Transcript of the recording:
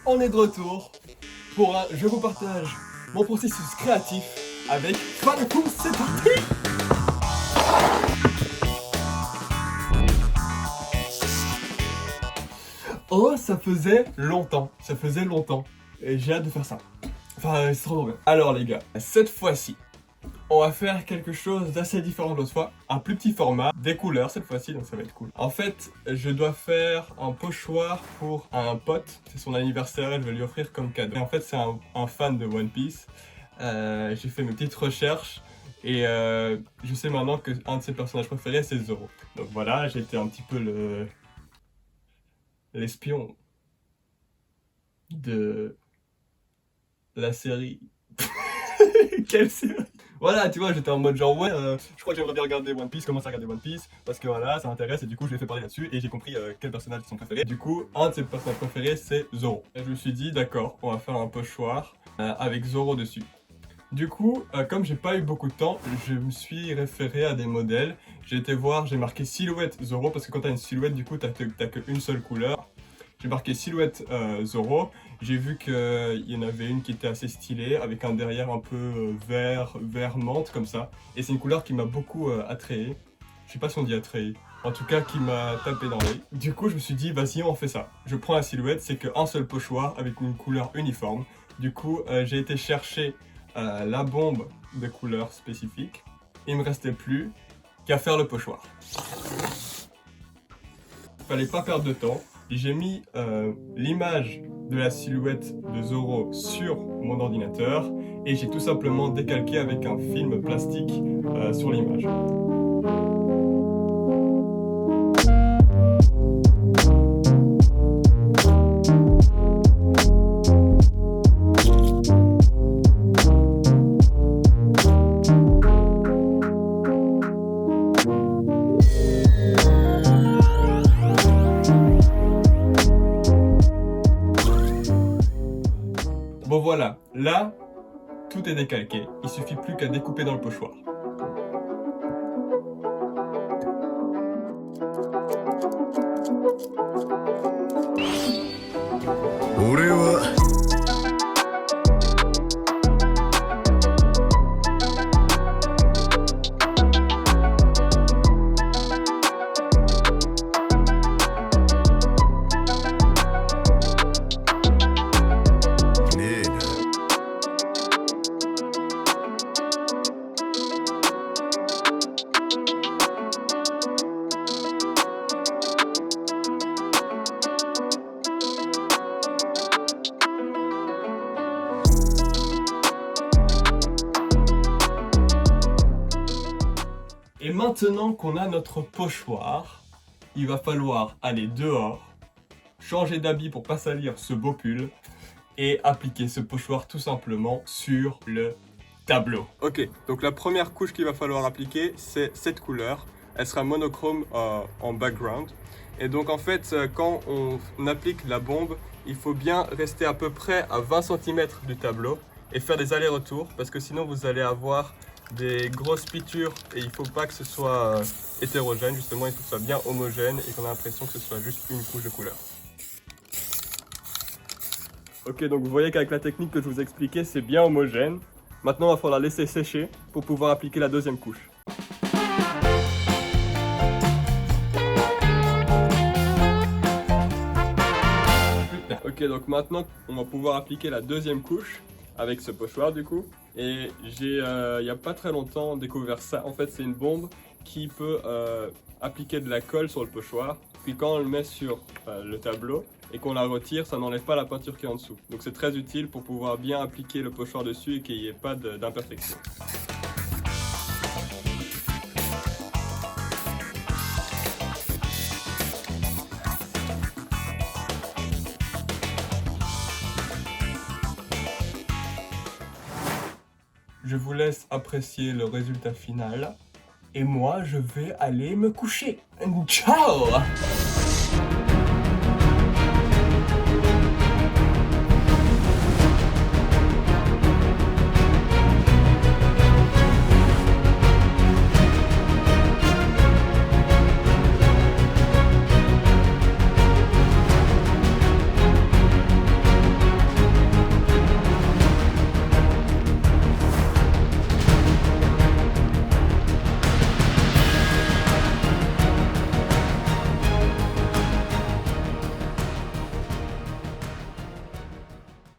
on est de retour pour un Je vous partage mon processus créatif avec Fanfou, c'est parti. Oh, ça faisait longtemps, et j'ai hâte de faire ça. Enfin, c'est trop bien. Alors les gars, cette fois-ci, on va faire quelque chose d'assez différent de l'autre fois, un plus petit format, des couleurs cette fois-ci, donc ça va être cool. En fait, je dois faire un pochoir pour un pote, c'est son anniversaire et je vais lui offrir comme cadeau. Et en fait, c'est un fan de One Piece. J'ai fait mes petites recherches et je sais maintenant que un de ses personnages préférés c'est Zoro. Donc voilà, j'étais un petit peu l'espion de la série. Quelle série? Voilà, tu vois, j'étais en mode genre ouais, je crois que j'aimerais bien regarder One Piece, commencer à regarder One Piece, parce que voilà, ça m'intéresse et du coup je l'ai fait parler là-dessus et j'ai compris quels personnages sont préférés. Du coup, un de ses personnages préférés c'est Zoro. Et je me suis dit d'accord, on va faire un pochoir avec Zoro dessus. Du coup, comme j'ai pas eu beaucoup de temps, je me suis référé à des modèles. J'ai été voir, j'ai marqué silhouette Zoro, parce que quand t'as une silhouette, du coup t'as qu'une seule couleur. J'ai marqué silhouette Zoro. J'ai vu qu'il y en avait une qui était assez stylée, avec un derrière un peu vert menthe comme ça. Et c'est une couleur qui m'a beaucoup attrayé. Je sais pas si on dit attrayé. En tout cas, qui m'a tapé dans l'œil. Du coup, je me suis dit, vas-y, on fait ça. Je prends la silhouette, c'est qu'un seul pochoir avec une couleur uniforme. Du coup, j'ai été chercher la bombe de couleur spécifique. Il me restait plus qu'à faire le pochoir. Fallait pas perdre de temps. J'ai mis l'image de la silhouette de Zoro sur mon ordinateur et j'ai tout simplement décalqué avec un film plastique sur l'image. Bon voilà, là, tout est décalqué. Il suffit plus qu'à découper dans le pochoir. Et maintenant qu'on a notre pochoir, il va falloir aller dehors, changer d'habit pour pas salir ce beau pull et appliquer ce pochoir tout simplement sur le tableau. Ok, donc la première couche qu'il va falloir appliquer, c'est cette couleur. Elle sera monochrome en background. Et donc en fait, quand on applique la bombe, il faut bien rester à peu près à 20 cm du tableau et faire des allers-retours parce que sinon vous allez avoir des grosses pitures et il faut pas que ce soit hétérogène, justement il faut que ce soit bien homogène et qu'on a l'impression que ce soit juste une couche de couleur. Ok, donc vous voyez qu'avec la technique que je vous ai expliquée, c'est bien homogène. Maintenant il va falloir laisser sécher pour pouvoir appliquer la deuxième couche. Ok, donc maintenant on va pouvoir appliquer la deuxième couche avec ce pochoir du coup. Et j'ai, il n'y a pas très longtemps, découvert ça. En fait, c'est une bombe qui peut appliquer de la colle sur le pochoir. Puis quand on le met sur le tableau et qu'on la retire, ça n'enlève pas la peinture qui est en dessous. Donc c'est très utile pour pouvoir bien appliquer le pochoir dessus et qu'il n'y ait pas d'imperfection. Je vous laisse apprécier le résultat final. Et moi, je vais aller me coucher. Ciao!